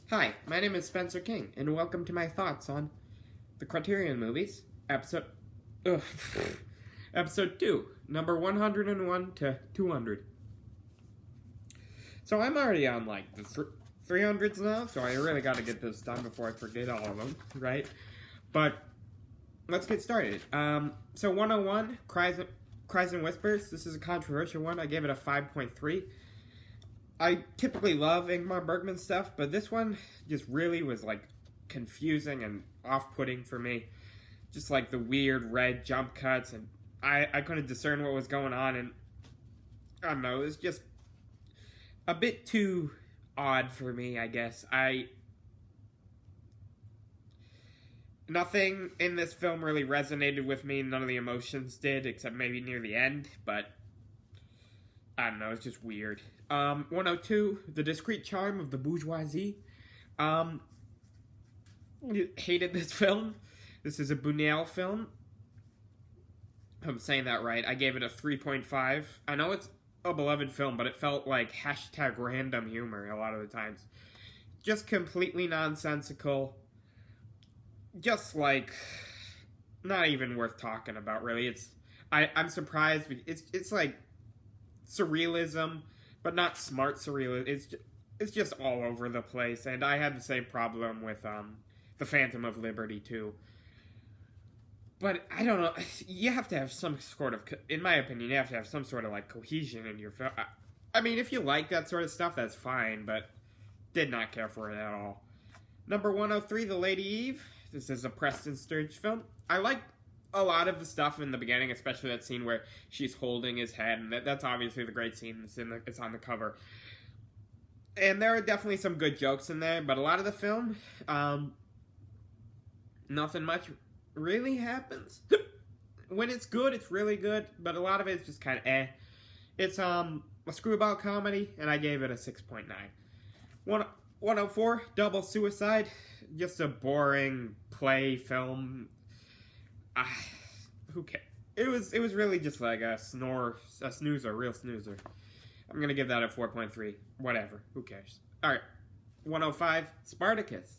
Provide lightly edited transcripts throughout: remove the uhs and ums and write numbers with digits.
Hi, my name is Spencer King, and welcome to my thoughts on the Criterion movies, ugh, episode 2, number 101 to 200. So I'm already on, like, the 300s now, so I really gotta get this done before I forget all of them, right? But, let's get started. So 101, Cries and Whispers. This is a controversial one. I gave it a 5.3. I typically love Ingmar Bergman stuff, but this one just really was, like, confusing and off-putting for me. Just, like, the weird red jump cuts, and I couldn't discern what was going on, and I don't know, it was just a bit too odd for me, I guess. Nothing in this film really resonated with me, none of the emotions did, except maybe near the end, but I don't know, it's just weird. 102, The Discreet Charm of the Bourgeoisie. Hated this film. This is a Buñuel film. I'm saying that right. I gave it a 3.5. I know it's a beloved film, but it felt like hashtag random humor a lot of the times. Just completely nonsensical. Just like not even worth talking about, really. I'm surprised. It's like surrealism, but not smart surrealism. It's just all over the place, and I had the same problem with The Phantom of Liberty too. But I don't know. You have to have some sort of, in my opinion, you have to have some sort of like cohesion in your film. I mean, if you like that sort of stuff, that's fine, but did not care for it at all. Number 103, The Lady Eve. This is a Preston Sturges film. I like a lot of the stuff in the beginning, especially that scene where she's holding his head, and that's obviously the great scene. It's on the cover. And there are definitely some good jokes in there, but a lot of the film, nothing much really happens. When it's good, it's really good, but a lot of it's just kind of eh. It's a screwball comedy, and I gave it a 6.9. 104, Double Suicide. Just a boring play film. Who cares? It was really just like a real snoozer. I'm gonna give that a 4.3. Whatever. Who cares? Alright. 105, Spartacus.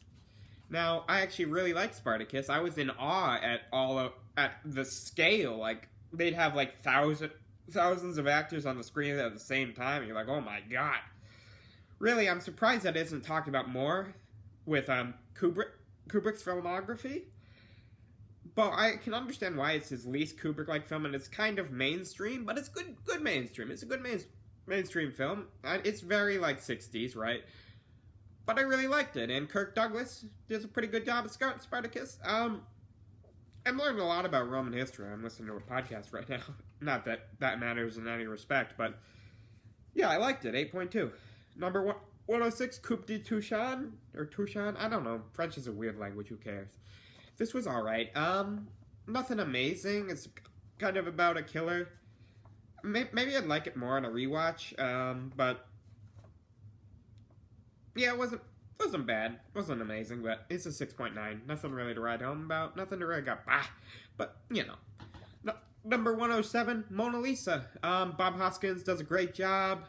Now, I actually really like Spartacus. I was in awe at the scale. Like, they'd have like thousands of actors on the screen at the same time. And you're like, oh my god. Really, I'm surprised that isn't talked about more with Kubrick's filmography. But I can understand why it's his least Kubrick-like film, and it's kind of mainstream, but it's good mainstream. It's a good mainstream film. It's very, like, 60s, right? But I really liked it, and Kirk Douglas does a pretty good job at Spartacus. I'm learning a lot about Roman history. I'm listening to a podcast right now. Not that that matters in any respect, but yeah, I liked it. 8.2. Number 106, Coupe de Touchon, or Touchon, I don't know. French is a weird language, who cares? This was alright. Nothing amazing. It's kind of about a killer. Maybe I'd like it more on a rewatch, but yeah, it wasn't bad. It wasn't amazing, but it's a 6.9. Nothing really to write home about. Nothing to really go, but, you know. Number 107, Mona Lisa. Bob Hoskins does a great job.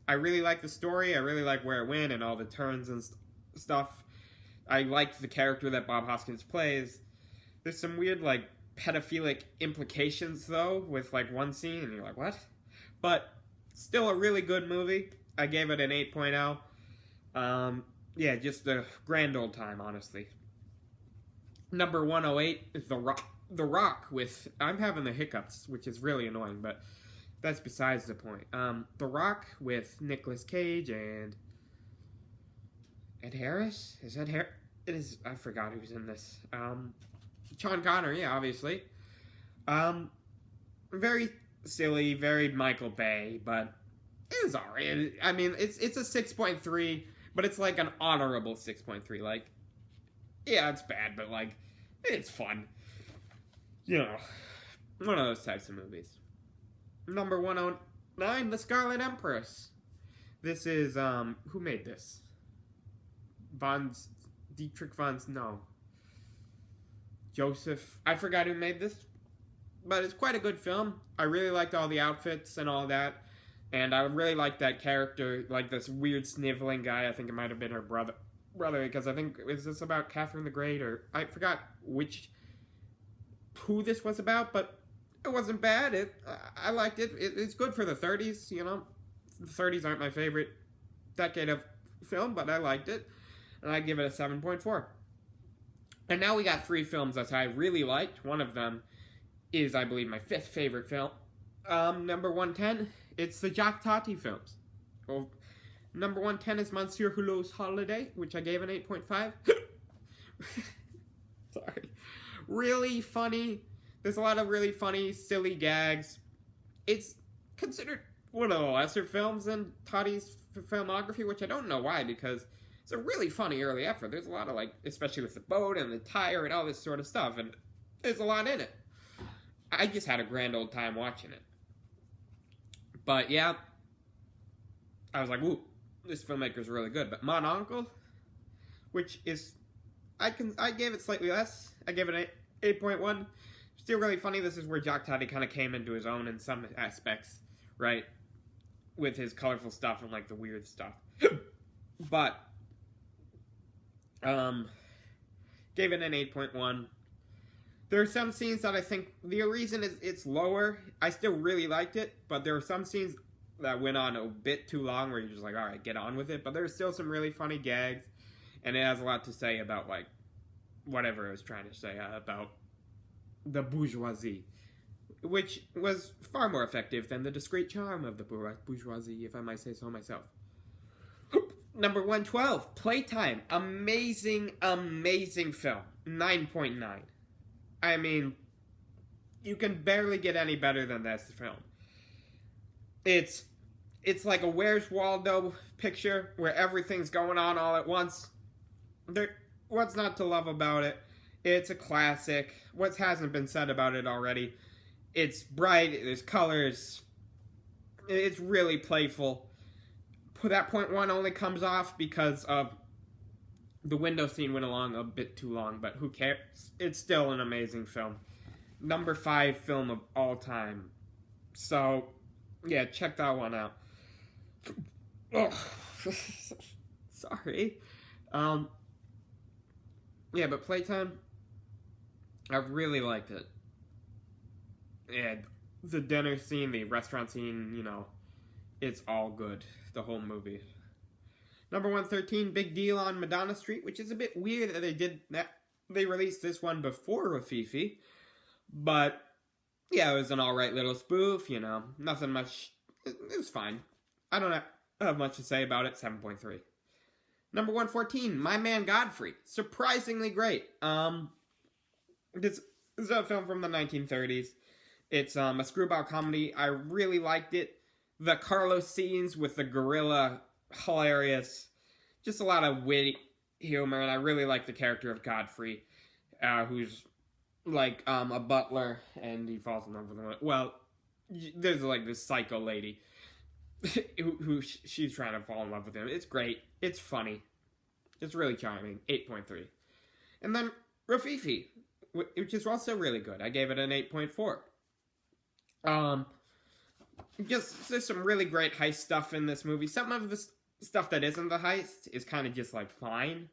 I really like the story. I really like where it went and all the turns and stuff. I liked the character that Bob Hoskins plays. There's some weird, like, pedophilic implications, though, with, like, one scene, and you're like, what? But still a really good movie. I gave it an 8.0. Yeah, just a grand old time, honestly. Number 108 is The Rock with... I'm having the hiccups, which is really annoying, but that's besides the point. The Rock with Nicolas Cage and Ed Harris? Is Ed Harris? It is... I forgot who's in this. Sean Connery, yeah, obviously. Very silly, very Michael Bay, but it was alright. I mean, it's a 6.3, but it's like an honorable 6.3. Like, yeah, it's bad, but like, it's fun. You know, one of those types of movies. Number 109, The Scarlet Empress. This is, who made this? Joseph. I forgot who made this. But it's quite a good film. I really liked all the outfits and all that. And I really liked that character, like this weird sniveling guy. I think it might have been her brother. brother, because I think, is this about Catherine the Great, or I forgot who this was about, but it wasn't bad. I liked it. It's good for the 30s, you know. The 30s aren't my favorite decade of film, but I liked it, and I give it a 7.4. And now we got 3 films that I really liked. One of them is, I believe, my 5th favorite film. Number 110, it's the Jacques Tati films. Well, number 110 is Monsieur Hulot's Holiday, which I gave an 8.5. Sorry. Really funny. There's a lot of really funny, silly gags. It's considered one of the lesser films in Tati's filmography, which I don't know why, because it's a really funny early effort. There's a lot of, like, especially with the boat and the tire and all this sort of stuff, and there's a lot in it. I just had a grand old time watching it. But, yeah, I was like, ooh, this filmmaker's really good. But Mon Oncle, which is, I gave it slightly less. I gave it an 8.1. Still really funny. This is where Jacques Tati kind of came into his own in some aspects, right? With his colorful stuff and, like, the weird stuff. But, gave it an 8.1. There are some scenes that I think, the reason is it's lower, I still really liked it, but there are some scenes that went on a bit too long where you're just like, alright, get on with it, but there's still some really funny gags, and it has a lot to say about, like, whatever I was trying to say about the bourgeoisie, which was far more effective than the discreet charm of the bourgeoisie, if I might say so myself. Number 112, Playtime. Amazing, amazing film. 9.9. I mean, you can barely get any better than this film. It's like a Where's Waldo picture where everything's going on all at once. What's not to love about it? It's a classic. What hasn't been said about it already? It's bright, there's colors, it's really playful. That point 1 only comes off because of the window scene went along a bit too long, but who cares? It's still an amazing film. Number 5 film of all time. So, yeah, check that one out. Oh, sorry. Yeah, but Playtime, I really liked it. Yeah, the dinner scene, the restaurant scene, you know, it's all good. The whole movie. Number 113, Big Deal on Madonna Street, which is a bit weird that they released this one before Rafifi, but yeah, it was an alright little spoof, you know, nothing much, it was fine. I don't have much to say about it, 7.3. Number 114, My Man Godfrey, surprisingly great. This is a film from the 1930s. It's a screwball comedy. I really liked it. The Carlos scenes with the gorilla, hilarious. Just a lot of witty humor, and I really like the character of Godfrey, who's like a butler, and he falls in love with him. Well, there's like this psycho lady who she's trying to fall in love with him. It's great. It's funny. It's really charming. 8.3. And then Rafifi, which is also really good. I gave it an 8.4. There's some really great heist stuff in this movie. Some of the stuff that isn't the heist is kind of just, like, fine.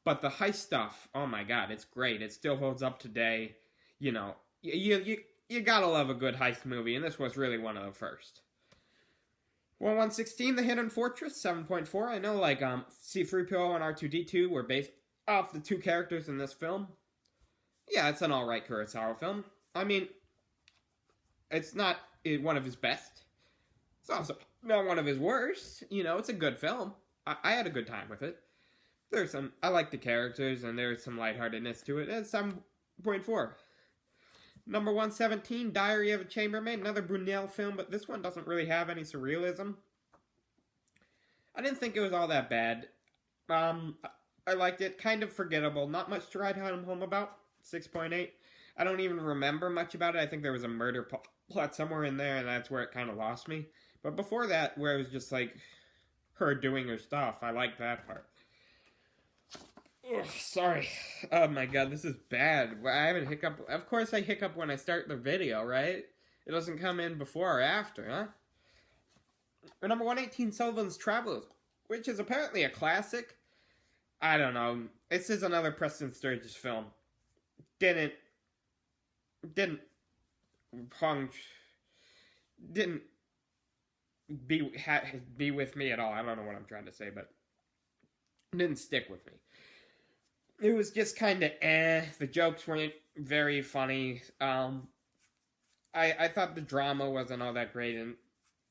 But the heist stuff, oh my god, it's great. It still holds up today. You know, you gotta love a good heist movie, and this was really one of the first. 116, The Hidden Fortress, 7.4. I know, like, C-3PO and R2-D2 were based off the 2 characters in this film. Yeah, it's an alright Kurosawa film. I mean, it's not one of his best. It's also not one of his worst. You know, it's a good film. I had a good time with it. I like the characters, and there's some lightheartedness to it. It's 7.4. Number 117, Diary of a Chambermaid, another Brunel film, but this one doesn't really have any surrealism. I didn't think it was all that bad. I liked it. Kind of forgettable. Not much to write home about. 6.8. I don't even remember much about it. I think there was a murder plot somewhere in there, and that's where it kind of lost me. But before that, where it was just like her doing her stuff, I liked that part. Ugh, sorry. Oh my god, this is bad. I haven't hiccup. Of course I hiccup when I start the video, right? It doesn't come in before or after, huh? Number 118, Sullivan's Travelers, which is apparently a classic. I don't know. This is another Preston Sturges film. Didn't didn't hung didn't be with me at all. I don't know what I'm trying to say, but didn't stick with me. It was just kind of The jokes weren't very funny. I thought the drama wasn't all that great, and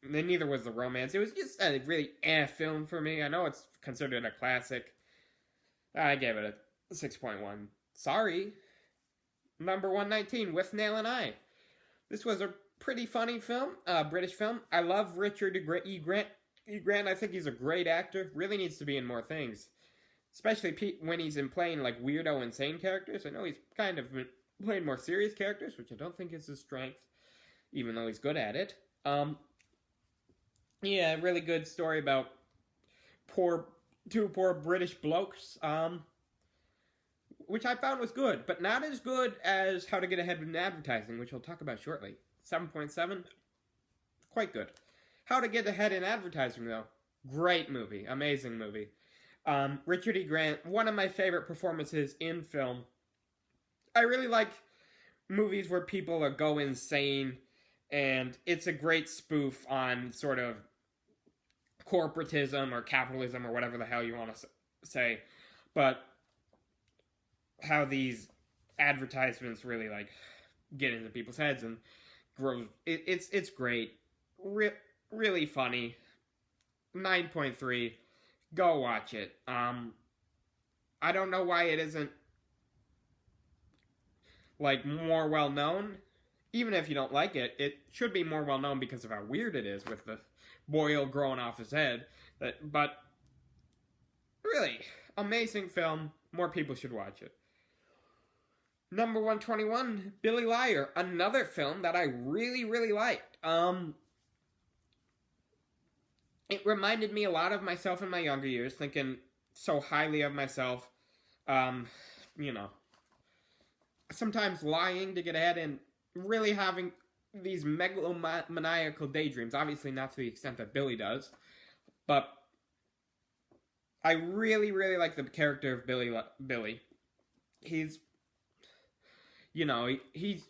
neither was the romance. It was just a really film for me. I know it's considered a classic. I gave it a 6.1. Sorry. Number 119, With Nail and I. This was a pretty funny film, British film. I love Richard E. Grant. I think he's a great actor. Really needs to be in more things. Especially when he's in playing like weirdo, insane characters. I know he's kind of playing more serious characters, which I don't think is his strength, even though he's good at it. Yeah, really good story about two poor British blokes, which I found was good, but not as good as How to Get Ahead in Advertising, which we'll talk about shortly. 7.7, quite good. How to Get Ahead in Advertising, though, great movie, amazing movie. Richard E. Grant, one of my favorite performances in film. I really like movies where people go insane, and it's a great spoof on sort of corporatism or capitalism or whatever the hell you want to say, but how these advertisements really like get into people's heads and grow. It's great, really funny. 9.3. Go watch it. I don't know why it isn't like more well known. Even if you don't like it, it should be more well known because of how weird it is with the boil growing off his head. But really, amazing film. More people should watch it. Number 121, Billy Liar, another film that I really, really liked. It reminded me a lot of myself in my younger years, thinking so highly of myself. You know, sometimes lying to get ahead and really having these megalomaniacal daydreams. Obviously not to the extent that Billy does, but I really, really like the character of Billy. He's, you know, he's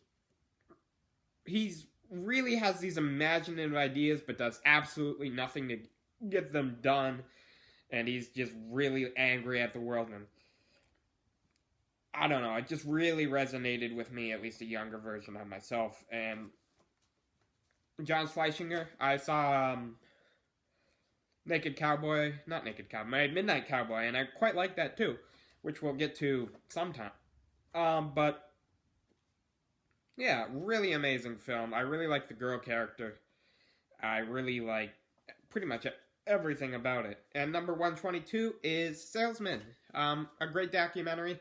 really has these imaginative ideas, but does absolutely nothing to get them done. And he's just really angry at the world. And I don't know, it just really resonated with me, at least a younger version of myself. And John Schleichinger, I saw Midnight Cowboy, and I quite like that too, which we'll get to sometime. But yeah, really amazing film. I really like the girl character. I really like pretty much everything about it. And number 122 is Salesman. A great documentary.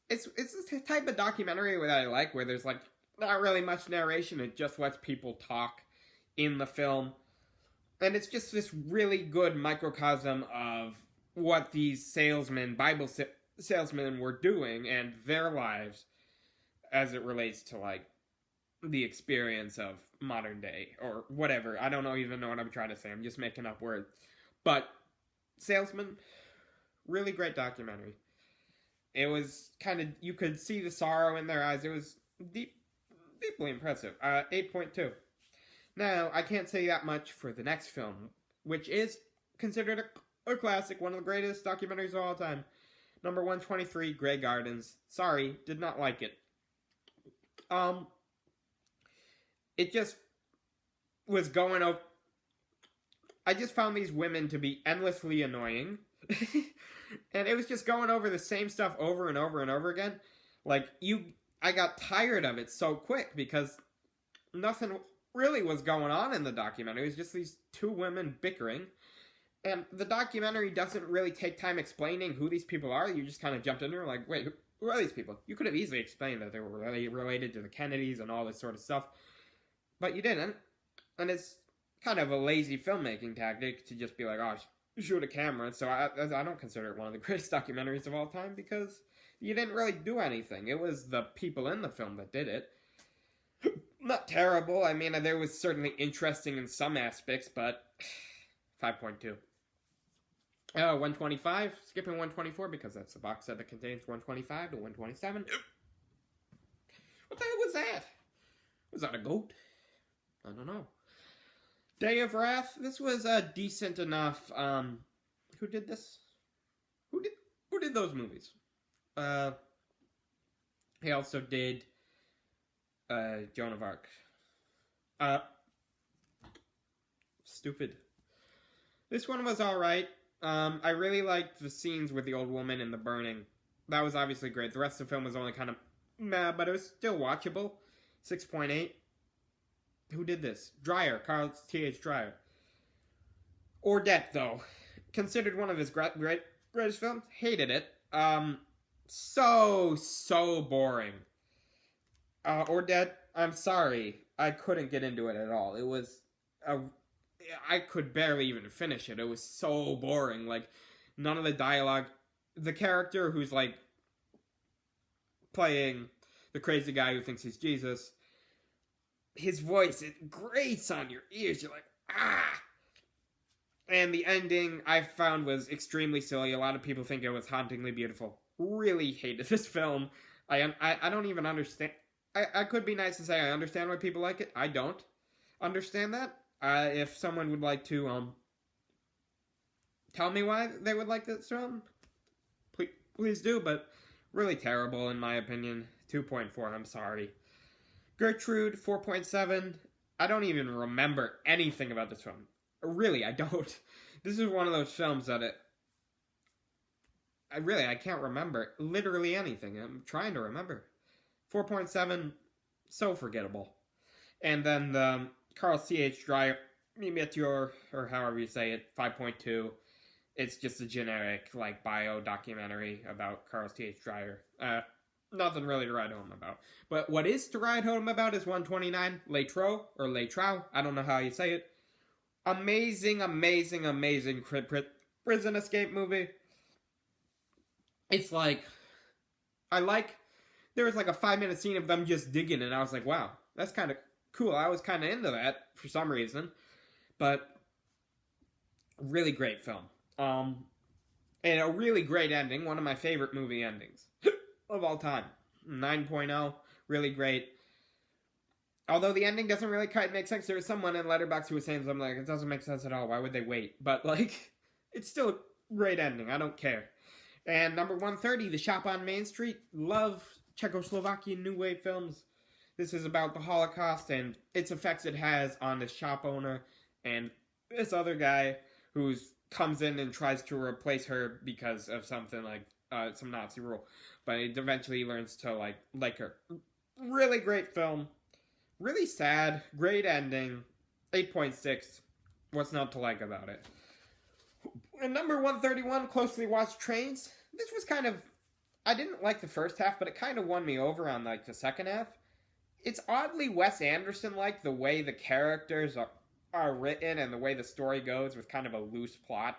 It's the type of documentary that I like, where there's like not really much narration. It just lets people talk in the film. And it's just this really good microcosm of what these salesmen, Bible salesmen, were doing and their lives as it relates to like the experience of modern day or whatever. I don't even know what I'm trying to say. I'm just making up words. But Salesman, really great documentary. It was kind of, you could see the sorrow in their eyes. It was deeply impressive. 8.2. Now, I can't say that much for the next film, which is considered a classic, one of the greatest documentaries of all time. Number 123, Grey Gardens. Sorry, did not like it. It just was going over. I just found these women to be endlessly annoying. And it was just going over the same stuff over and over and over again. I got tired of it so quick because nothing really was going on in the documentary. It was just these two women bickering. And the documentary doesn't really take time explaining who these people are. You just kind of jumped in there like, wait, who are these people? You could have easily explained that they were related to the Kennedys and all this sort of stuff. But you didn't. And it's kind of a lazy filmmaking tactic to just be like, oh, shoot a camera. So I don't consider it one of the greatest documentaries of all time because you didn't really do anything. It was the people in the film that did it. Not terrible. I mean, there was certainly interesting in some aspects, but 5.2. 125, skipping 124 because that's the box set that contains 125 to 127. What the hell was that? Was that a goat? I don't know. Day of Wrath. This was decent enough. Who did this? Who did those movies? He also did Joan of Arc. Stupid. This one was alright. I really liked the scenes with the old woman and the burning. That was obviously great. The rest of the film was only kind of meh, but it was still watchable. 6.8. Who did this? Dreyer. Carl T.H. Dreyer. Ordet, though. Considered one of his greatest films. Hated it. So boring. Ordet, I'm sorry. I couldn't get into it at all. It was I could barely even finish it. It was so boring. Like, none of the dialogue. The character who's, like, playing the crazy guy who thinks he's Jesus, his voice, it grates on your ears. You're like, ah! And the ending, I found, was extremely silly. A lot of people think it was hauntingly beautiful. Really hated this film. I don't even understand. I could be nice to say I understand why people like it. I don't understand that. If someone would like to tell me why they would like this film, please do, but really terrible in my opinion. 2.4, I'm sorry. Gertrude, 4.7. I don't even remember anything about this film. Really, I don't. This is one of those films that I can't remember literally anything. I'm trying to remember. 4.7, so forgettable. And then the Carl C.H. Dreyer, Meteor, or however you say it, 5.2. It's just a generic, like, bio documentary about Carl C.H. Dreyer. Nothing really to write home about. But what is to write home about is 129, Les Trous, or Les Trous, I don't know how you say it. Amazing prison escape movie. It's like, there was like a 5-minute scene of them just digging, and I was like, wow, that's kind of cool. I was kind of into that for some reason. But, really great film. And a really great ending. One of my favorite movie endings of all time. 9.0. Really great. Although the ending doesn't really quite make sense. There was someone in Letterboxd who was saying something like, it doesn't make sense at all. Why would they wait? But, like, it's still a great ending. I don't care. And number 130, The Shop on Main Street. Love Czechoslovakian New Wave films. This is about the Holocaust and its effects it has on the shop owner and this other guy who comes in and tries to replace her because of something like some Nazi rule. But he eventually learns to like her. Really great film. Really sad. Great ending. 8.6. What's not to like about it? And number 131, Closely Watched Trains. This was kind of, I didn't like the first half, but it kind of won me over on like the second half. It's oddly Wes Anderson-like, the way the characters are written and the way the story goes with kind of a loose plot.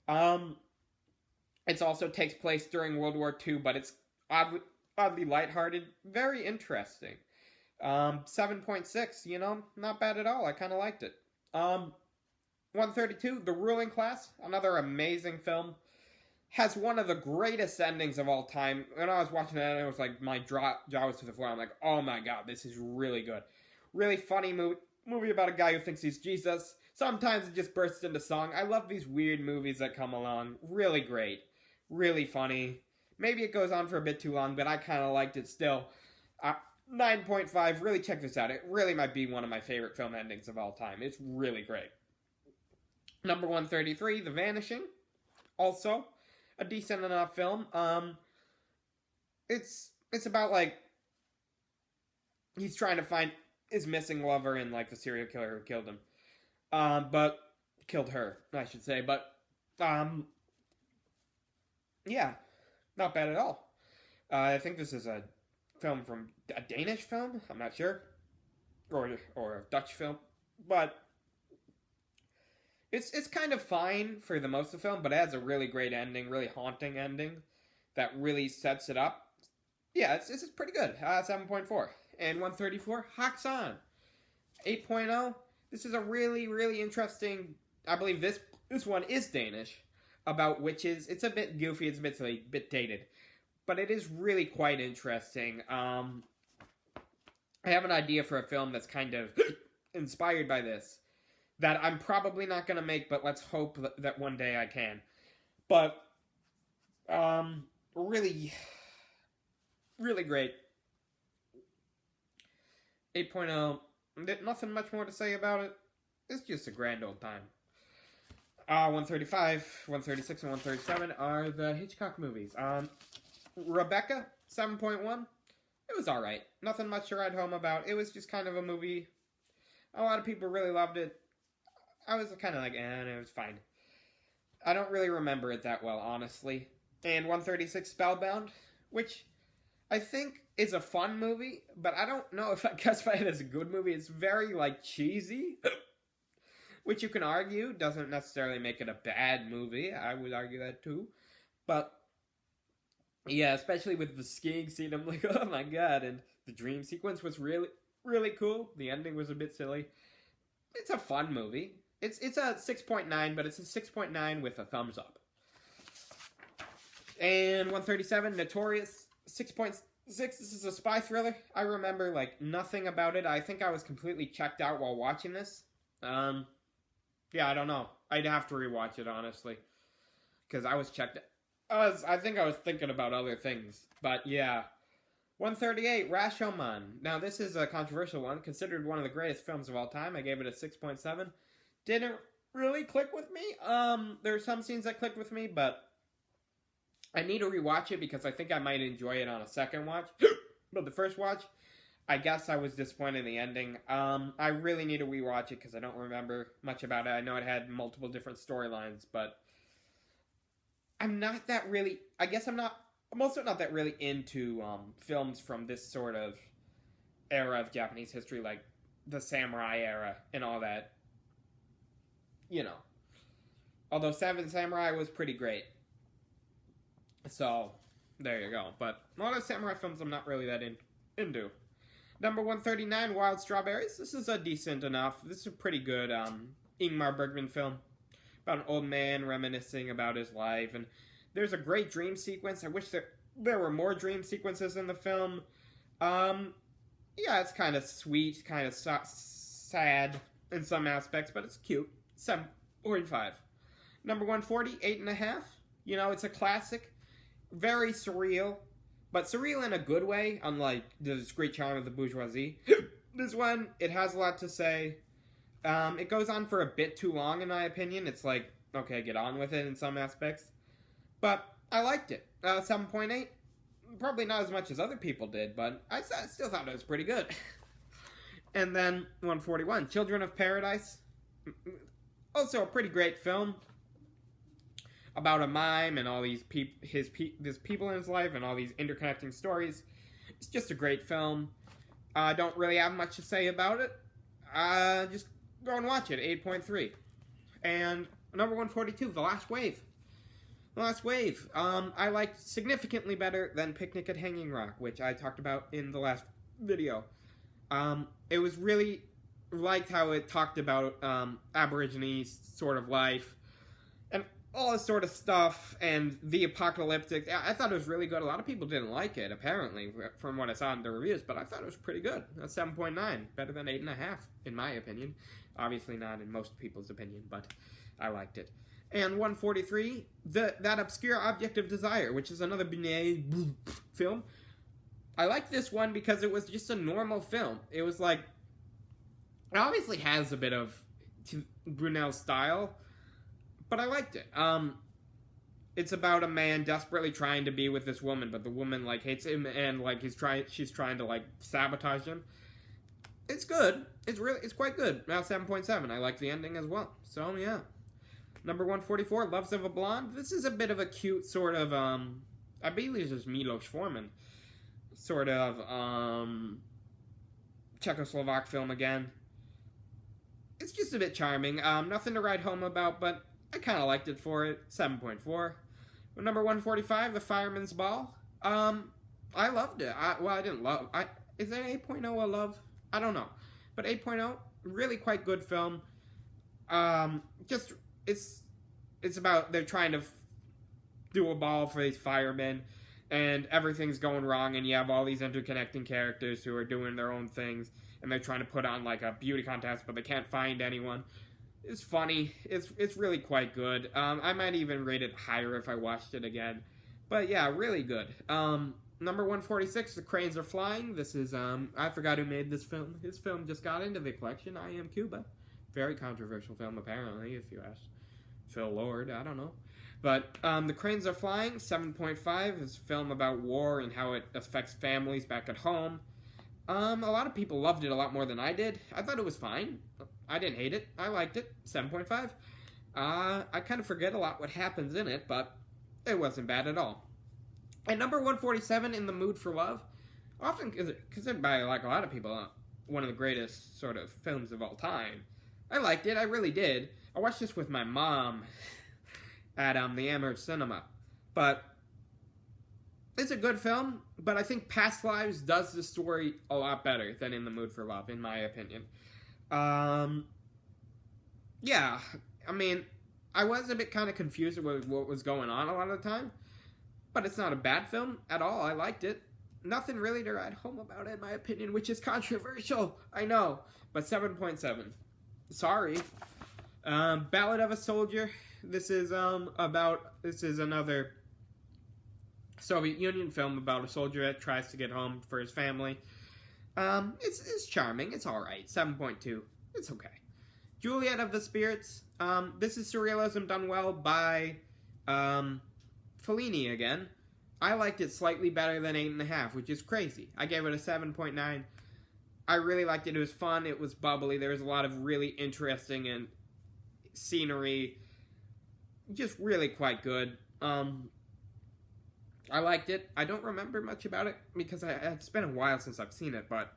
It also takes place during World War II, but it's oddly lighthearted. Very interesting. 7.6, not bad at all. I kind of liked it. 132, The Ruling Class, another amazing film. Has one of the greatest endings of all time. When I was watching it, it was like my jaw was to the floor. I'm like, oh my god, this is really good. Really funny movie about a guy who thinks he's Jesus. Sometimes it just bursts into song. I love these weird movies that come along. Really great. Really funny. Maybe it goes on for a bit too long, but I kind of liked it still. 9.5, really check this out. It really might be one of my favorite film endings of all time. It's really great. Number 133, The Vanishing. Also a decent enough film. It's about like he's trying to find his missing lover and like the serial killer who killed him. But killed her, I should say. But yeah, not bad at all. I think this is a film from a Danish film. I'm not sure, or a Dutch film, but it's kind of fine for the most of the film, but it has a really great ending, really haunting ending that really sets it up. Yeah, this is pretty good. 7.4. And 134, Hawks On. 8.0. This is a really, really interesting, I believe this one is Danish. about witches. It's a bit goofy, it's a bit silly, bit dated. But it is really quite interesting. I have an idea for a film that's kind of inspired by this. That I'm probably not going to make, but let's hope that one day I can. But, really, really great. 8.0. Nothing much more to say about it. It's just a grand old time. 135, 136, and 137 are the Hitchcock movies. Rebecca, 7.1. It was alright. Nothing much to write home about. It was just kind of a movie. A lot of people really loved it. I was kind of like, and it was fine. I don't really remember it that well, honestly. And 136, Spellbound, which I think is a fun movie, but I don't know if I classify it as a good movie. It's very, cheesy, which you can argue doesn't necessarily make it a bad movie. I would argue that too. But, yeah, especially with the skiing scene, I'm like, oh my god. And the dream sequence was really, really cool. The ending was a bit silly. It's a fun movie. It's a 6.9, but it's a 6.9 with a thumbs up. And 137, Notorious, 6.6. This is a spy thriller. I remember, nothing about it. I think I was completely checked out while watching this. Yeah, I don't know. I'd have to rewatch it, honestly. Because I was checked out. I think I was thinking about other things. But, yeah. 138, Rashomon. Now, this is a controversial one. Considered one of the greatest films of all time. I gave it a 6.7. Didn't really click with me. There are some scenes that clicked with me, but I need to rewatch it because I think I might enjoy it on a second watch. But the first watch, I guess I was disappointed in the ending. I really need to rewatch it because I don't remember much about it. I know it had multiple different storylines, but I'm not that really... I'm also not that really into films from this sort of era of Japanese history, like the samurai era and all that. You know. Although Seven Samurai was pretty great. So, there you go. But a lot of samurai films I'm not really that into. Number 139, Wild Strawberries. This is a decent enough. This is a pretty good Ingmar Bergman film. About an old man reminiscing about his life. And there's a great dream sequence. I wish there were more dream sequences in the film. Yeah, it's kind of sweet, kind of sad in some aspects, but it's cute. 7.5. Number 140, 8.5. You know, it's a classic. Very surreal. But surreal in a good way, unlike The Discreet Charm of the Bourgeoisie. This one, it has a lot to say. It goes on for a bit too long, in my opinion. It's like, okay, get on with it in some aspects. But I liked it. 7.8. Probably not as much as other people did, but I still thought it was pretty good. And then 141, Children of Paradise. Also a pretty great film about a mime and all these people in his life and all these interconnecting stories. It's just a great film. I don't really have much to say about it. Just go and watch it. 8.3. And number 142, The Last Wave. The Last Wave. I liked significantly better than Picnic at Hanging Rock, which I talked about in the last video. It was really liked how it talked about Aborigines sort of life and all this sort of stuff and the apocalyptic. I thought it was really good. A lot of people didn't like it, apparently, from what I saw in the reviews, but I thought it was pretty good. That's 7.9, better than 8.5, in my opinion. Obviously not in most people's opinion, but I liked it. And 143, That Obscure Object of Desire, which is another film. I liked this one because it was just a normal film. It was like, it obviously has a bit of Brunel's style, but I liked it. It's about a man desperately trying to be with this woman, but the woman hates him and she's trying to sabotage him. It's good. It's quite good. Now 7.7. I like the ending as well. So yeah. Number 144, Loves of a Blonde. This is a bit of a cute sort of I believe it's just Milos Forman sort of Czechoslovak film again. It's just a bit charming. Nothing to write home about, but I kind of liked it for it. 7.4. Number 145, The Fireman's Ball. I loved it. I didn't love... Is there 8.0 a love? I don't know. But 8.0, really quite good film. It's it's about they're trying to do a ball for these firemen, and everything's going wrong, and you have all these interconnecting characters who are doing their own things, and they're trying to put on like a beauty contest, but they can't find anyone. It's funny. It's really quite good. I might even rate it higher if I watched it again. But yeah, really good. Number 146, The Cranes Are Flying. This is, I forgot who made this film. His film just got into the collection, I Am Cuba. Very controversial film, apparently, if you ask Phil Lord. I don't know. But The Cranes Are Flying, 7.5, is a film about war and how it affects families back at home. A lot of people loved it a lot more than I did. I thought it was fine. I didn't hate it. I liked it. 7.5. I kind of forget a lot what happens in it, but it wasn't bad at all. At number 147, In the Mood for Love, often considered by like a lot of people one of the greatest sort of films of all time. I liked it. I really did. I watched this with my mom at the Amherst Cinema. But it's a good film, but I think Past Lives does the story a lot better than In the Mood for Love, in my opinion. Yeah, I mean, I was a bit kind of confused with what was going on a lot of the time, but it's not a bad film at all. I liked it. Nothing really to write home about, in my opinion, which is controversial, I know, but 7.7. Sorry. Ballad of a Soldier. This is another Soviet Union film about a soldier that tries to get home for his family. It's charming. It's alright. 7.2. It's okay. Juliet of the Spirits. This is surrealism done well by Fellini again. I liked it slightly better than 8.5, which is crazy. I gave it a 7.9. I really liked it. It was fun. It was bubbly. There was a lot of really interesting and scenery. Just really quite good. I liked it. I don't remember much about it because it's been a while since I've seen it, but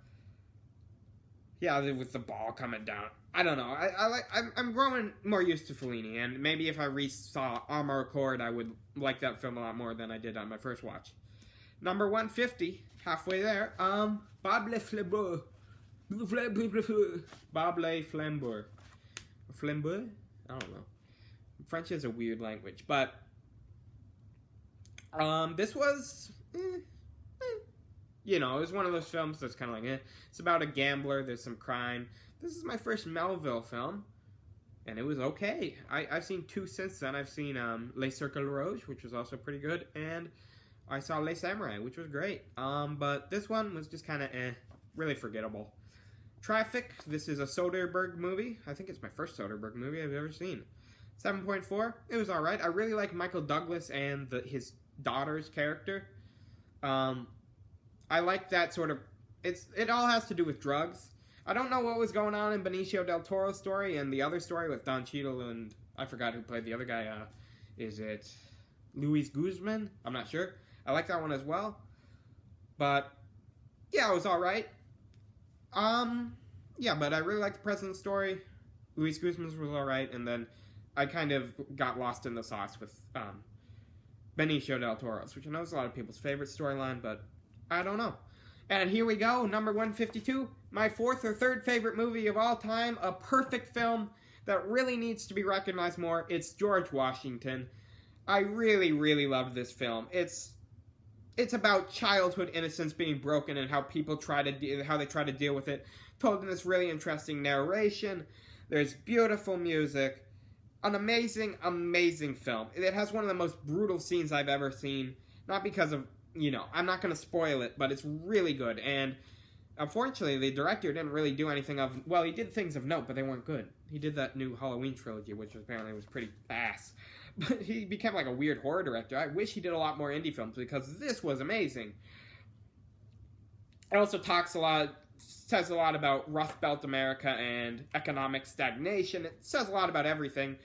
yeah, with the ball coming down. I don't know. I'm growing more used to Fellini, and maybe if I saw Armor Accord, I would like that film a lot more than I did on my first watch. Number 150, halfway there. Bob Le Flambeur. Bob Le Flambeur. Flambeur? I don't know. French is a weird language, but this was, it was one of those films that's kind of like, It's about a gambler, there's some crime. This is my first Melville film, and it was okay. I've seen two since then. I've seen Les Cercles Rouges, which was also pretty good, and I saw Les Samurai, which was great. But this one was just kind of really forgettable. Traffic, this is a Soderbergh movie. I think it's my first Soderbergh movie I've ever seen. 7.4, it was alright. I really like Michael Douglas and his daughter's character. I like that sort of, it all has to do with drugs. I don't know what was going on in Benicio del Toro's story and the other story with Don Cheadle and I forgot who played the other guy. Is it Luis Guzman? I'm not sure. I like that one as well. But yeah, it was alright. Yeah, but I really liked the President's story. Luis Guzman's was alright, and then I kind of got lost in the sauce with Benicio del Toro's, which I know is a lot of people's favorite storyline, but I don't know. And here we go, number 152, my fourth or third favorite movie of all time, a perfect film that really needs to be recognized more. It's George Washington. I really, really love this film. It's about childhood innocence being broken and how people try to deal with it. Told in this really interesting narration. There's beautiful music. An amazing, amazing film. It has one of the most brutal scenes I've ever seen. Not because of, I'm not going to spoil it, but it's really good. And unfortunately, the director didn't really do anything he did things of note, but they weren't good. He did that new Halloween trilogy, which apparently was pretty ass. But he became like a weird horror director. I wish he did a lot more indie films because this was amazing. It also says a lot about Rust Belt America and economic stagnation. It says a lot about everything.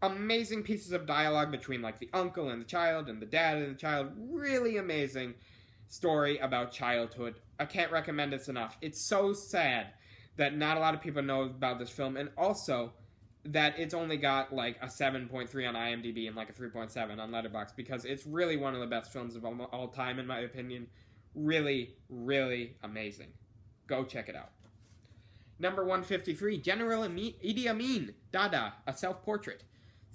Amazing pieces of dialogue between like the uncle and the child and the dad and the child. Really amazing story about childhood. I can't recommend this enough. It's so sad that not a lot of people know about this film, and also that it's only got like a 7.3 on IMDb and like a 3.7 on Letterboxd, because it's really one of the best films of all time, in my opinion. Really, really amazing. Go check it out. Number 153, General Idi Amin, Dada, a self-portrait.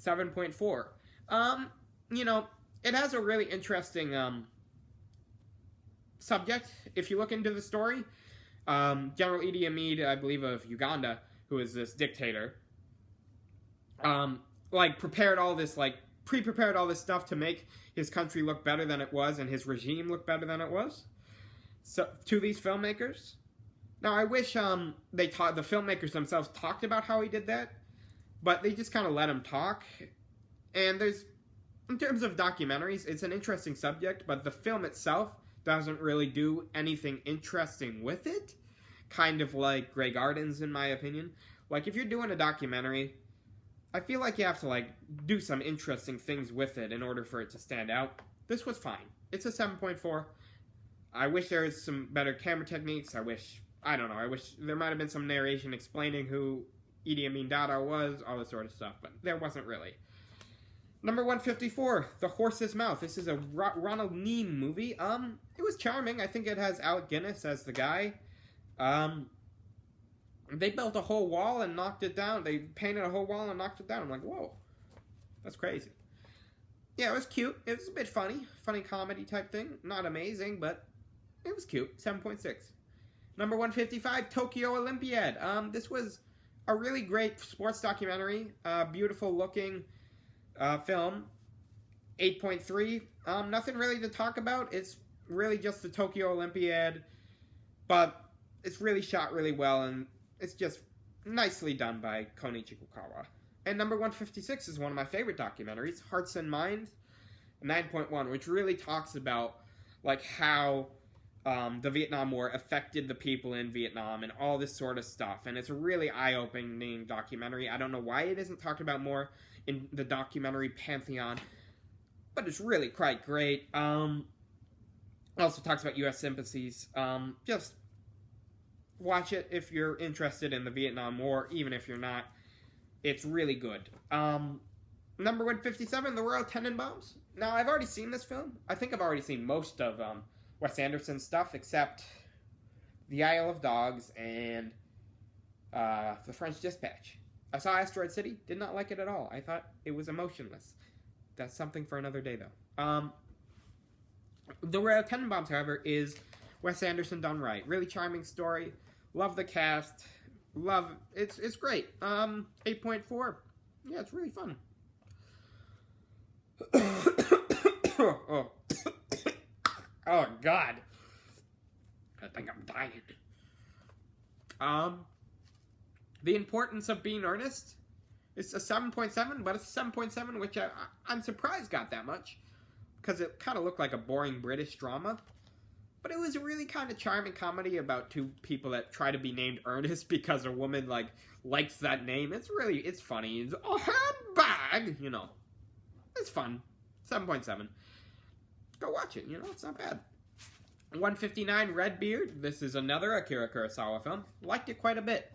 7.4. You know, it has a really interesting subject. If you look into the story, General Idi Amin, I believe of Uganda, who is this dictator, prepared all this, pre-prepared all this stuff to make his country look better than it was and his regime look better than it was. So, to these filmmakers. Now, I wish the filmmakers themselves talked about how he did that, but they just kind of let him talk. And in terms of documentaries, it's an interesting subject, but the film itself doesn't really do anything interesting with it. Kind of like Grey Gardens, in my opinion. Like, if you're doing a documentary, I feel like you have to, do some interesting things with it in order for it to stand out. This was fine. It's a 7.4. I wish there was some better camera techniques. I wish there might have been some narration explaining who Idi Amin Dada was, all this sort of stuff, but there wasn't really. Number 154, The Horse's Mouth. This is a Ronald Neame movie. It was charming. I think it has Alec Guinness as the guy. They built a whole wall and knocked it down. They painted a whole wall and knocked it down. I'm like, whoa, that's crazy. Yeah, it was cute. It was a bit funny comedy type thing. Not amazing, but it was cute. 7.6. Number 155, Tokyo Olympiad. This was a really great sports documentary. Beautiful looking film. 8.3. Nothing really to talk about. It's really just the Tokyo Olympiad, but it's really shot really well, and it's just nicely done by Konichi Kukawa. And number 156 is one of my favorite documentaries, Hearts and Minds, 9.1, which really talks about how the Vietnam War affected the people in Vietnam and all this sort of stuff. And it's a really eye-opening documentary. I don't know why it isn't talked about more in the documentary pantheon, but it's really quite great. It also talks about U.S. sympathies. Just watch it if you're interested in the Vietnam War, even if you're not. It's really good. Number 157, The Royal Tenenbaums. Now, I've already seen this film. I think I've already seen most of Wes Anderson's stuff, except The Isle of Dogs and The French Dispatch. I saw Asteroid City, did not like it at all. I thought it was emotionless. That's something for another day, though. The Royal Tenenbaums, however, is Wes Anderson done right. Really charming story. Love the cast. It's great. 8.4. Yeah, it's really fun. Oh, God. I think I'm dying. The Importance of Being Earnest. It's a 7.7, but it's a 7.7, which I'm surprised got that much, because it kind of looked like a boring British drama. But it was a really kind of charming comedy about two people that try to be named Ernest because a woman, likes that name. It's funny. It's a handbag, It's fun. 7.7. Go watch it, it's not bad. 159, Redbeard. This is another Akira Kurosawa film. Liked it quite a bit.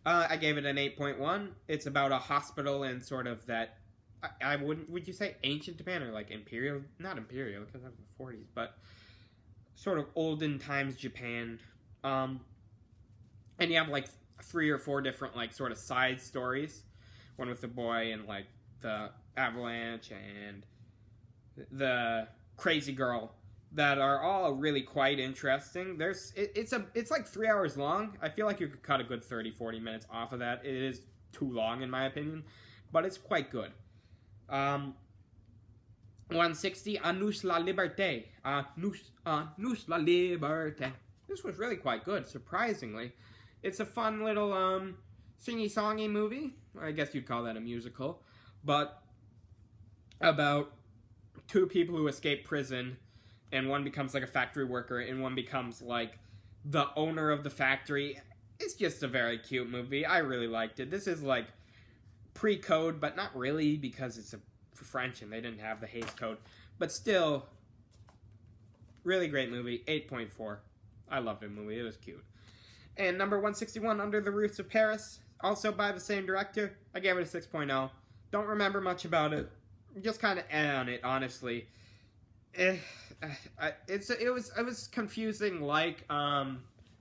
I gave it an 8.1. It's about a hospital and sort of that, would you say ancient Japan, or imperial? Not imperial, because that's the 40s, but sort of olden times Japan. And you have 3 or 4 different sort of side stories. One with the boy and the avalanche and the crazy girl that are all really quite interesting. It's 3 hours long. I feel like you could cut a good 30-40 minutes off of that. It is too long in my opinion, but it's quite good. 160, À nous la liberté. À nous la liberté. This was really quite good, surprisingly. It's a fun little singy-songy movie. I guess you'd call that a musical. But about 2 people who escape prison, and one becomes a factory worker, and one becomes the owner of the factory. It's just a very cute movie. I really liked it. This is pre-code, but not really, because it's for French and they didn't have the Hays Code. But still, really great movie. 8.4. I loved the movie. It was cute. And number 161, Under the Roofs of Paris, also by the same director. I gave it a 6.0. Don't remember much about it. Just kind of on it, honestly. It was confusing. What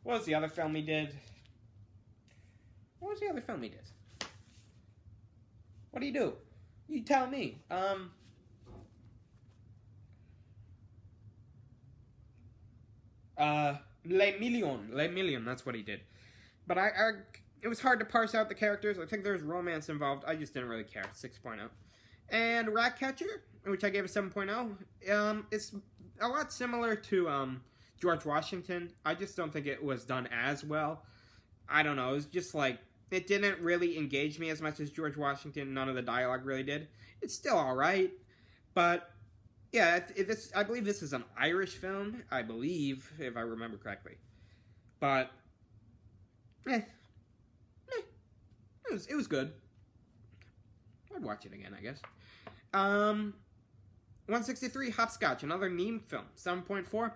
was the other film he did? What do you do? You tell me. Le Million, that's what he did. But it was hard to parse out the characters. I think there's romance involved. I just didn't really care. 6.0. And Ratcatcher, which I gave a 7.0. It's a lot similar to George Washington. I just don't think it was done as well. I don't know. It was just like, it didn't really engage me as much as George Washington. None of the dialogue really did. It's still alright. But, yeah, I believe this is an Irish film. I believe, if I remember correctly. But, it was good. I'd watch it again, I guess. 163, Hopscotch, another Neem film. 7.4.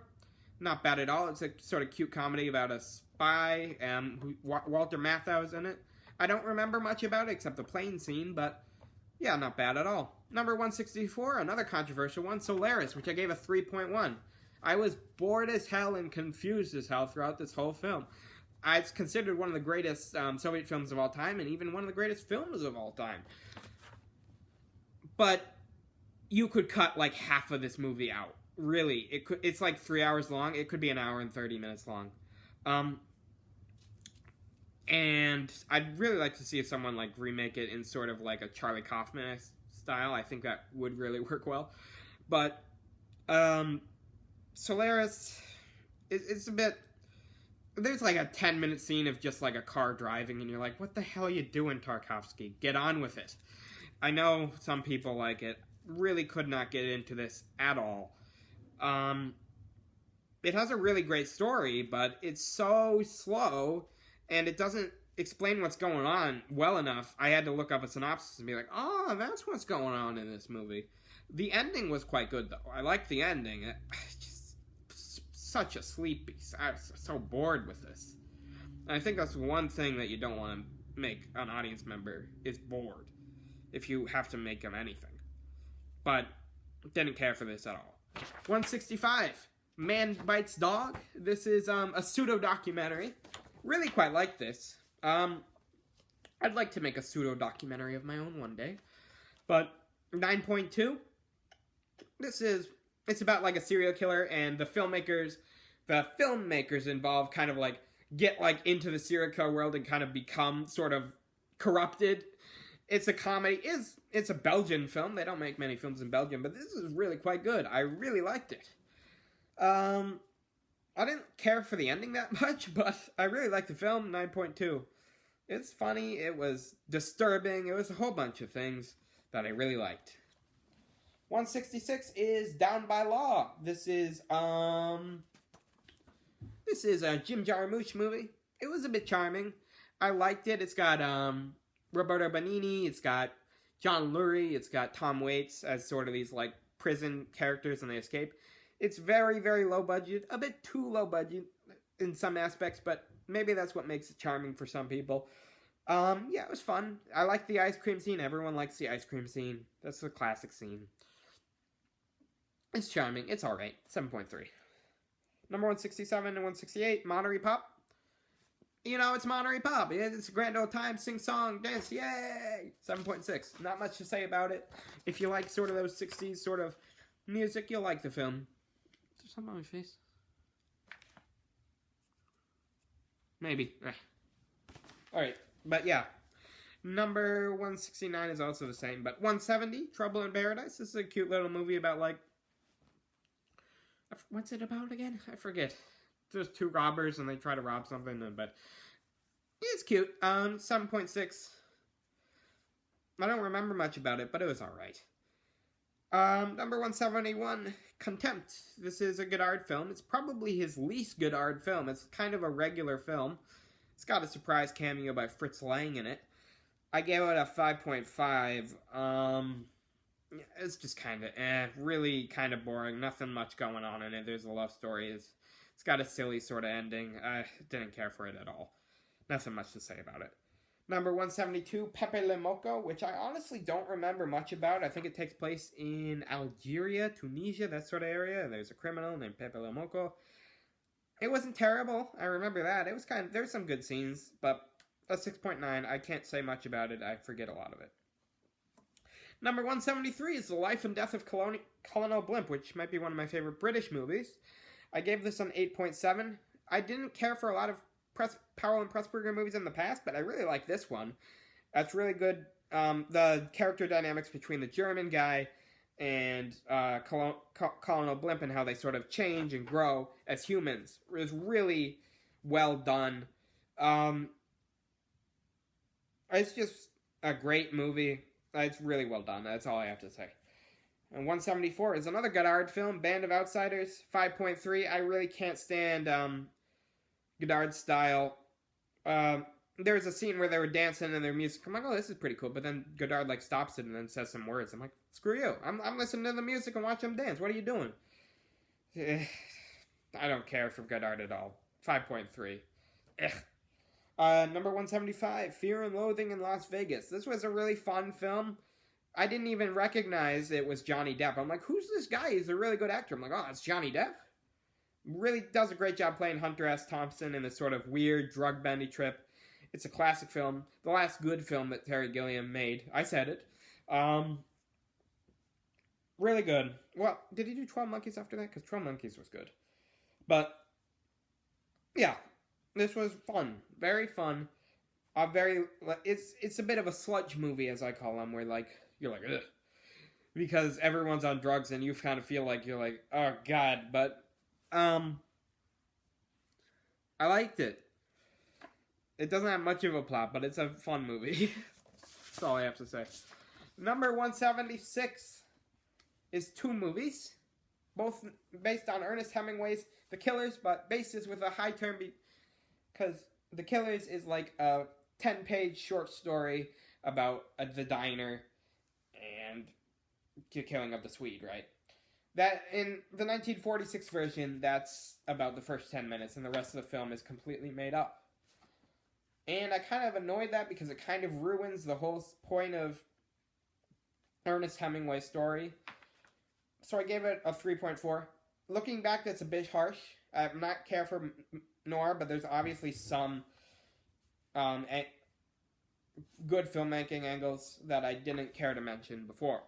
Not bad at all. It's a sort of cute comedy about a spy. Walter Matthau's in it. I don't remember much about it except the plane scene, but yeah, not bad at all. Number 164, another controversial one, Solaris, which I gave a 3.1. I was bored as hell and confused as hell throughout this whole film. It's considered one of the greatest Soviet films of all time, and even one of the greatest films of all time. But you could cut like half of this movie out. Really, it's like 3 hours long. It could be an hour and 30 minutes long. And I'd really like to see someone like remake it in sort of like a Charlie Kaufman style. I think that would really work well. But Solaris, it's a bit... There's like a 10-minute scene of just like a car driving, and you're like, what the hell are you doing, Tarkovsky? Get on with it. I know some people like it. Really could not get into this at all. It has a really great story, but it's so slow, and it doesn't explain what's going on well enough. I had to look up a synopsis and be like, oh, that's what's going on in this movie. The ending was quite good, though. I liked the ending. Just such a sleepy. I was so bored with this. And I think that's one thing that you don't want to make an audience member is bored if you have to make them anything. But didn't care for this at all. 165, Man Bites Dog. This is a pseudo-documentary. Really quite like this. I'd like to make a pseudo-documentary of my own one day. But 9.2, it's about like a serial killer, and the filmmakers involved kind of like get like into the serial killer world and kind of become sort of corrupted. It's a comedy. It's a Belgian film. They don't make many films in Belgium, but this is really quite good. I really liked it. I didn't care for the ending that much, but I really liked the film. 9.2. It's funny. It was disturbing. It was a whole bunch of things that I really liked. 166 is Down by Law. This is a Jim Jarmusch movie. It was a bit charming. I liked it. It's got Roberto Benigni, it's got John Lurie, it's got Tom Waits as sort of these like prison characters, and they escape. It's very, very low budget, a bit too low budget in some aspects, but maybe that's what makes it charming for some people. Yeah, it was fun. I like the ice cream scene. Everyone likes the ice cream scene. That's the classic scene. It's charming. It's alright. 7.3. Number 167 and 168, Monterey Pop. You know, it's Monterey Pop. It's a grand old time, sing song, dance, yay! 7.6. Not much to say about it. If you like sort of those 60s sort of music, you'll like the film. Is there something on my face? Maybe. Alright, but yeah. Number 169 is also the same, but 170, Trouble in Paradise. This is a cute little movie about like... What's it about again? I forget. There's two robbers and they try to rob something, but it's cute. 7.6. I don't remember much about it, but it was alright. Number 171, Contempt. This is a Godard film. It's probably his least Godard film. It's kind of a regular film. It's got a surprise cameo by Fritz Lang in it. I gave it a 5.5. It's just kind of really kind of boring. Nothing much going on in it. There's a love story. It's got a silly sort of ending. I didn't care for it at all. Nothing much to say about it. Number 172, Pepe Le Moko, which I honestly don't remember much about. I think it takes place in Algeria, Tunisia, that sort of area. There's a criminal named Pepe Le Moko. It wasn't terrible. I remember that. It was there's some good scenes, but a 6.9. I can't say much about it. I forget a lot of it. Number 173 is The Life and Death of Colonel Blimp, which might be one of my favorite British movies. I gave this an 8.7. I didn't care for a lot of Powell and Pressburger movies in the past, but I really like this one. That's really good. The character dynamics between the German guy and Colonel Blimp and how they sort of change and grow as humans is really well done. It's just a great movie. It's really well done. That's all I have to say. And 174 is another Godard film, Band of Outsiders, 5.3. I really can't stand Godard's style. There's a scene where they were dancing and their music. I'm like, oh, this is pretty cool. But then Godard stops it and then says some words. I'm like, screw you. I'm listening to the music and watching them dance. What are you doing? I don't care for Godard at all. 5.3. Number 175, Fear and Loathing in Las Vegas. This was a really fun film. I didn't even recognize it was Johnny Depp. I'm like, who's this guy? He's a really good actor. I'm like, oh, it's Johnny Depp? Really does a great job playing Hunter S. Thompson in this sort of weird drug-bendy trip. It's a classic film. The last good film that Terry Gilliam made. I said it. Really good. Well, did he do 12 Monkeys after that? Because 12 Monkeys was good. But, yeah. This was fun. Very fun. It's a bit of a sludge movie, as I call them, where, you're like, ugh. Because everyone's on drugs and you kind of feel like you're like, oh, God. But, I liked it. It doesn't have much of a plot, but it's a fun movie. That's all I have to say. Number 176 is two movies. Both based on Ernest Hemingway's The Killers, but bases with a high term because The Killers is like a 10-page short story about the diner and the killing of the Swede, right? That in the 1946 version, that's about the first 10 minutes, and the rest of the film is completely made up. And I kind of annoyed that because it kind of ruins the whole point of Ernest Hemingway's story. So I gave it a 3.4. Looking back, that's a bit harsh. I'm not care for noir, but there's obviously some good filmmaking angles that I didn't care to mention before.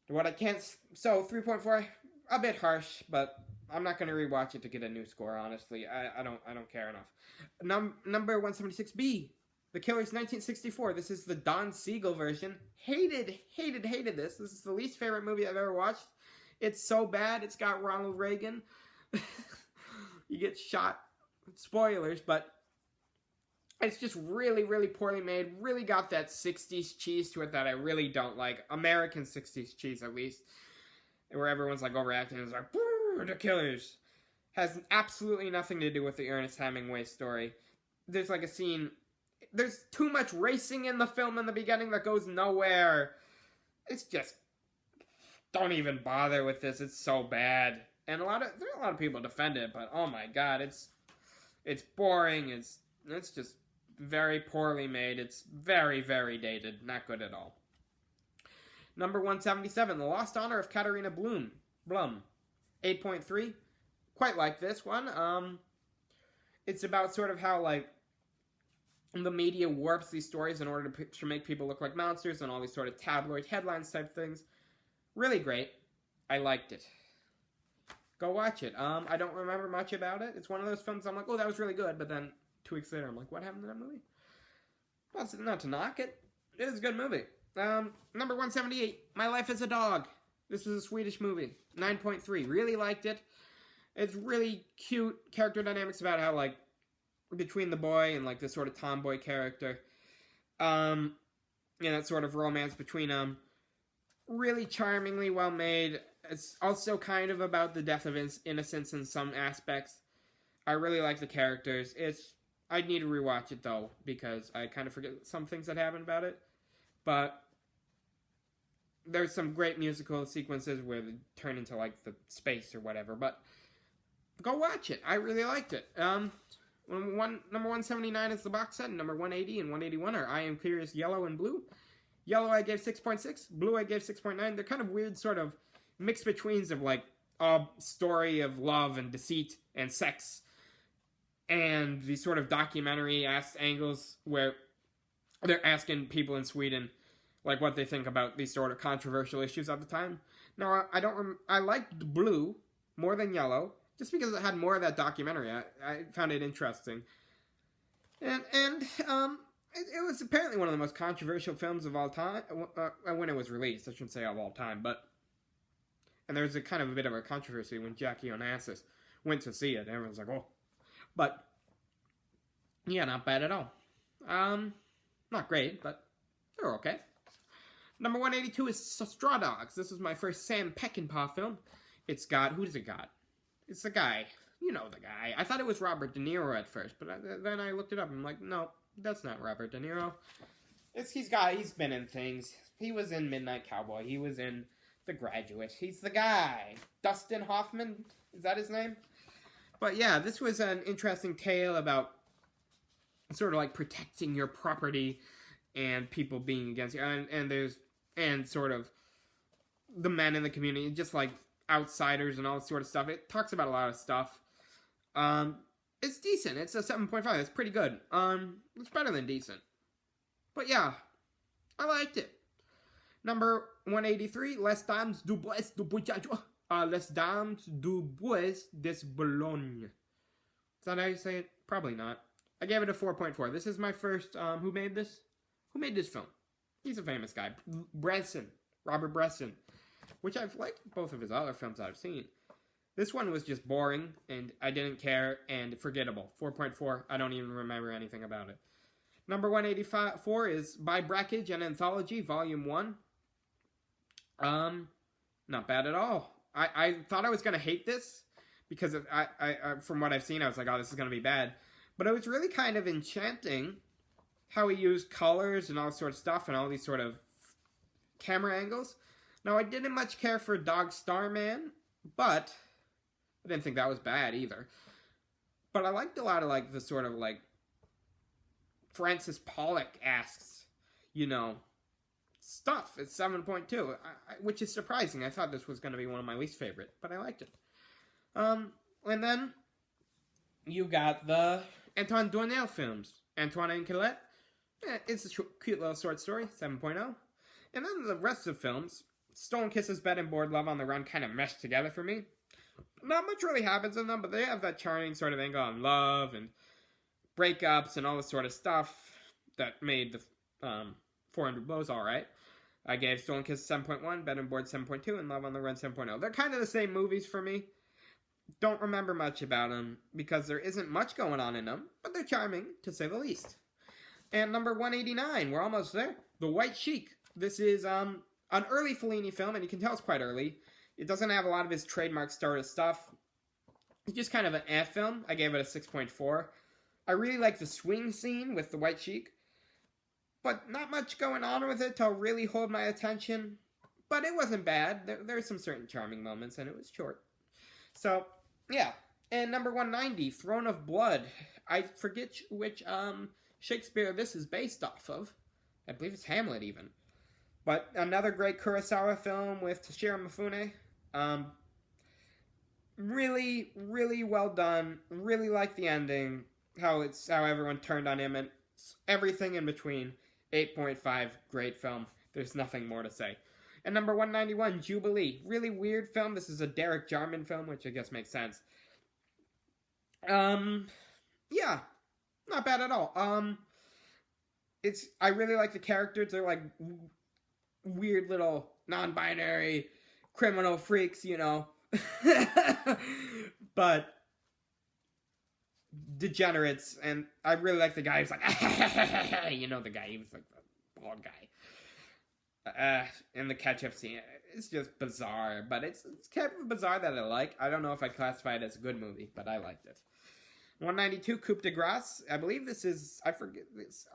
What I can't... So, 3.4, a bit harsh, but I'm not going to rewatch it to get a new score, honestly. I don't care enough. Number 176B, The Killers 1964. This is the Don Siegel version. Hated this. This is the least favorite movie I've ever watched. It's so bad. It's got Ronald Reagan. You get shot. Spoilers, but it's just really, really poorly made. Really got that 60s cheese to it that I really don't like. American 60s cheese, at least. Where everyone's overacting. It's like, The Killers. Has absolutely nothing to do with the Ernest Hemingway story. There's a scene... There's too much racing in the film in the beginning that goes nowhere. It's just... Don't even bother with this. It's so bad. And there are a lot of people defend it, but oh my god, it's boring. It's just very poorly made. It's very, very dated. Not good at all. Number 177, The Lost Honor of Katarina Blum. 8.3. Quite like this one. It's about sort of how, the media warps these stories in order to make people look like monsters and all these sort of tabloid headlines type things. Really great. I liked it. Go watch it. I don't remember much about it. It's one of those films I'm like, oh, that was really good, but then 2 weeks later I'm like, what happened to that movie? Not to knock it. It is a good movie. Number 178, My Life as a Dog. This is a Swedish movie. 9.3. Really liked it. It's really cute character dynamics about how, between the boy and, this sort of tomboy character. That sort of romance between them. Really charmingly well made. It's also kind of about the death of innocence in some aspects. I really like the characters. I'd need to rewatch it, though, because I kind of forget some things that happen about it. But there's some great musical sequences where they turn into, the space or whatever. But go watch it. I really liked it. Number 179 is the box set. Number 180 and 181 are I Am Curious Yellow and Blue. Yellow I gave 6.6. Blue I gave 6.9. They're kind of weird sort of mix-betweens of, a story of love and deceit and sex. And these sort of documentary angles where they're asking people in Sweden like what they think about these sort of controversial issues at the time. Now, I don't. I liked blue more than yellow, just because it had more of that documentary. I found it interesting, and it was apparently one of the most controversial films of all time when it was released. I shouldn't say of all time, but and there was a kind of a bit of a controversy when Jackie Onassis went to see it. Everyone's like, "Oh," but yeah, not bad at all. Not great, but they're okay. Number 182 is Straw Dogs. This is my first Sam Peckinpah film. It's got, who does it got? It's the guy. You know the guy. I thought it was Robert De Niro at first, but then I looked it up and I'm like, no, that's not Robert De Niro. He's been in things. He was in Midnight Cowboy. He was in The Graduate. He's the guy. Dustin Hoffman, is that his name? But yeah, this was an interesting tale about sort of like protecting your property and people being against you. And sort of the men in the community, just like outsiders and all sort of stuff. It talks about a lot of stuff. It's decent. It's a 7.5. It's pretty good. It's better than decent. But yeah, I liked it. Number 183, Les Dames du Bois de Bouchage. Les Dames du Bois des Boulogne. Is that how you say it? Probably not. I gave it a 4.4. This is my first, who made this? Who made this film? He's a famous guy. Robert Bresson. Which I've liked both of his other films I've seen. This one was just boring, and I didn't care, and forgettable. 4.4. I don't even remember anything about it. Number 184 is By Brackage, an Anthology, Volume 1. Not bad at all. I thought I was going to hate this, because from what I've seen, I was like, oh, this is going to be bad. But it was really kind of enchanting how he used colors and all sorts of stuff and all these sort of camera angles. Now, I didn't much care for Dog Starman, but I didn't think that was bad either. But I liked a lot of, like, the sort of, like, Francis Pollock-esque, stuff. It's 7.2, which is surprising. I thought this was going to be one of my least favorite, but I liked it. And then you got the Antoine Doinel films. Antoine and Colette. It's a cute little short story, 7.0. And then the rest of the films, Stolen Kisses, Bed and Board, Love on the Run, kind of meshed together for me. Not much really happens in them, but they have that charming sort of angle on love and breakups and all this sort of stuff that made the 400 Blows alright. I gave Stolen Kisses 7.1, Bed and Board 7.2, and Love on the Run 7.0. They're kind of the same movies for me. Don't remember much about them because there isn't much going on in them, but they're charming, to say the least. And number 189, we're almost there. The White Sheik. This is an early Fellini film, and you can tell it's quite early. It doesn't have a lot of his trademark star stuff. It's just kind of an F film. I gave it a 6.4. I really like the swing scene with the White Sheik, but not much going on with it to really hold my attention. But it wasn't bad. There's some certain charming moments, and it was short. So, yeah. And number 190, Throne of Blood. I forget which Shakespeare this is based off of. I believe it's Hamlet, even. But another great Kurosawa film with Toshiro Mifune. Really, really well done. Really like the ending. How everyone turned on him and everything in between. 8.5, great film. There's nothing more to say. And number 191, Jubilee. Really weird film. This is a Derek Jarman film, which I guess makes sense. Yeah. Not bad at all. I really like the characters. They're like weird little non-binary criminal freaks, but degenerates. And I really like the guy who's like, the guy, he was like the bald guy. In the ketchup scene. It's just bizarre, but it's kind of bizarre that I like. I don't know if I'd classify it as a good movie, but I liked it. 192, Coup de Grace. I believe this is, I forget,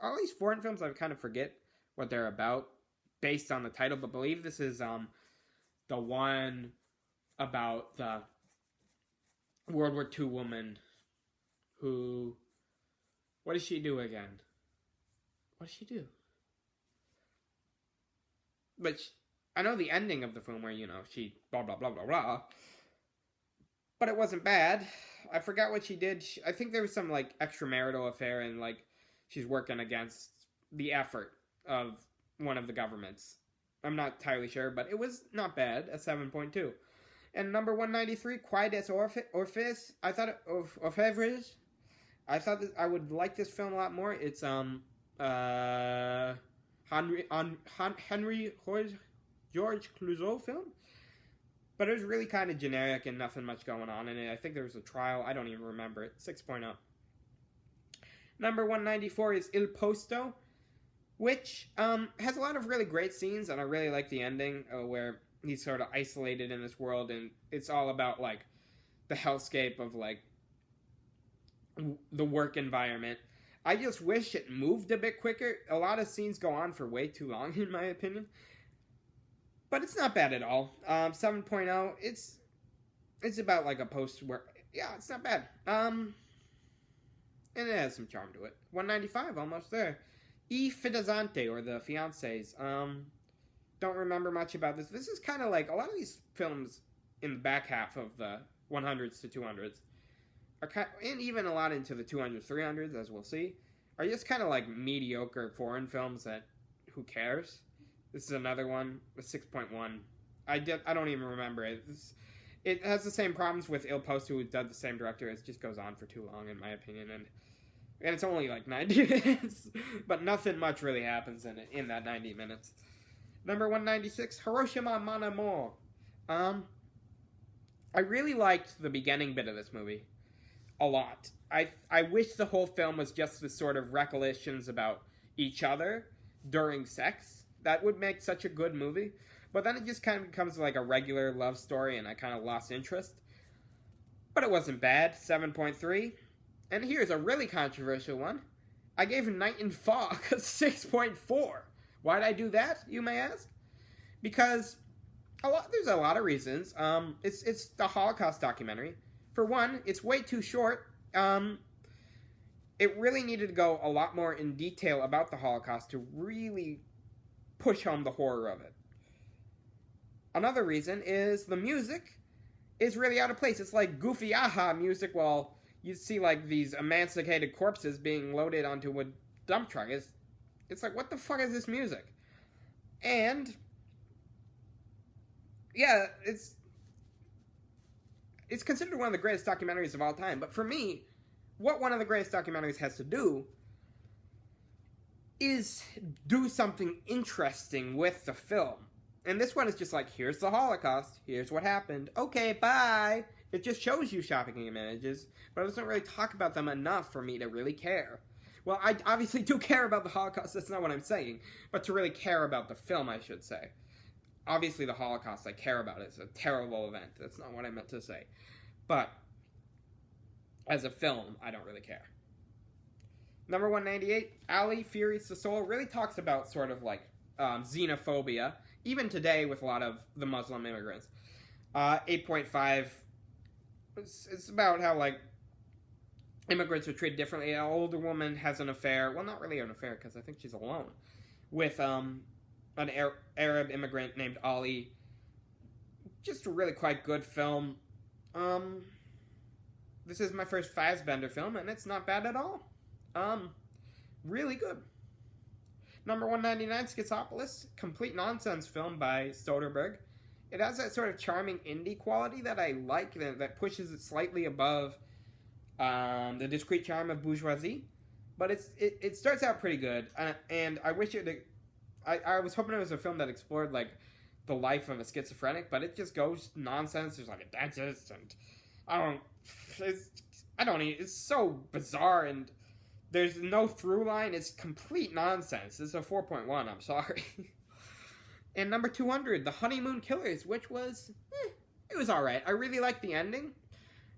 all these foreign films I kind of forget what they're about based on the title, but I believe this is the one about the World War II woman who, what does she do again? What does she do? But I know the ending of the film where, she blah, blah, blah, blah, blah. But it wasn't bad. I forgot what she did. I think there was some, like, extramarital affair and, like, she's working against the effort of one of the governments. I'm not entirely sure, but it was not bad, a 7.2. And number 193, Quiet as Orpheus. I thought Orfevres. I thought that I would like this film a lot more. It's Henry George Clouzot film, but it was really kind of generic and nothing much going on in it. I think there was a trial. I don't even remember it. 6.0. Number 194 is Il Posto, which has a lot of really great scenes, and I really like the ending where he's sort of isolated in this world, and it's all about like the hellscape of like the work environment. I just wish it moved a bit quicker. A lot of scenes go on for way too long, in my opinion. But it's not bad at all. 7.0, it's about like a post-work. Yeah, it's not bad. And it has some charm to it. 195, almost there. I Fidanzate, or The Fiancés. Don't remember much about this. This is kind of like a lot of these films in the back half of the 100s to 200s. And even a lot into the 200s, 300s, as we'll see, are just kind of like mediocre foreign films that, who cares? This is another one with 6.1. I don't even remember it. It has the same problems with Il Posto, who does the same director. It just goes on for too long, in my opinion, and it's only like 90 minutes, but nothing much really happens in that 90 minutes. Number 196, Hiroshima Mon Amour. I really liked the beginning bit of this movie. A lot. I wish the whole film was just the sort of recollections about each other during sex. That would make such a good movie. But then it just kind of becomes like a regular love story, and I kind of lost interest. But it wasn't bad. 7.3. And here's a really controversial one. I gave Night and Fog a 6.4. Why did I do that, you may ask? Because there's a lot of reasons. It's the Holocaust documentary. For one, it's way too short. It really needed to go a lot more in detail about the Holocaust to really push home the horror of it. Another reason is the music is really out of place. It's like goofy aha music while you see like these emancipated corpses being loaded onto a dump truck. It's like, what the fuck is this music? And yeah, it's considered one of the greatest documentaries of all time. But for me, what one of the greatest documentaries has to do is do something interesting with the film. And this one is just like, here's the Holocaust, here's what happened, okay, bye. It just shows you shopping images, but it doesn't really talk about them enough for me to really care. Well, I obviously do care about the Holocaust, that's not what I'm saying, but to really care about the film, I should say. Obviously, the Holocaust, I care about it. It's a terrible event. That's not what I meant to say. But as a film, I don't really care. Number 198, Ali, Furious the Soul, really talks about sort of like xenophobia, even today with a lot of the Muslim immigrants. 8.5, it's about how like immigrants are treated differently. An older woman has an affair, well, not really an affair because I think she's alone, with an Arab immigrant named Ali. Just a really quite good film. This is my first Fassbender film, and it's not bad at all. Really good. Number 199, Schizopolis, complete nonsense film by Soderbergh. It has that sort of charming indie quality that I like, that pushes it slightly above the discreet charm of Bourgeoisie. But it starts out pretty good, and I wish I was hoping it was a film that explored like the life of a schizophrenic, but it just goes nonsense. There's like a dentist, and it's so bizarre, and there's no through line. It's complete nonsense. It's a 4.1, I'm sorry. And number 200, The Honeymoon Killers, which was, it was alright. I really liked the ending.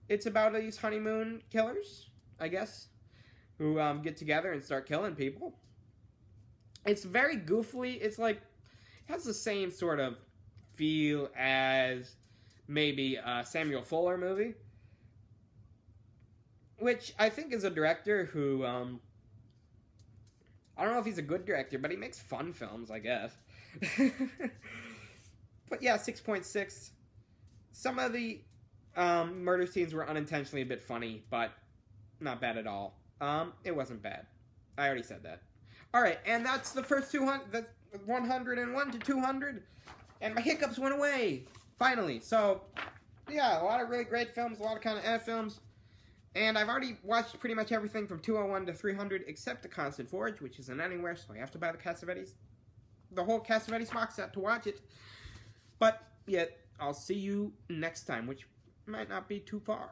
It's about these honeymoon killers, I guess, who get together and start killing people. It's very goofily, it's like, it has the same sort of feel as maybe a Samuel Fuller movie, which I think is a director who, I don't know if he's a good director, but he makes fun films, I guess. But yeah, 6.6. Some of the murder scenes were unintentionally a bit funny, but not bad at all. It wasn't bad. I already said that. Alright, and that's the first 200, 101 to 200, and my hiccups went away, finally. So, yeah, a lot of really great films, a lot of kind of F films, and I've already watched pretty much everything from 201 to 300, except The Constant Forge, which isn't anywhere, so I have to buy the whole Cassavetes box set to watch it. But, yeah, I'll see you next time, which might not be too far.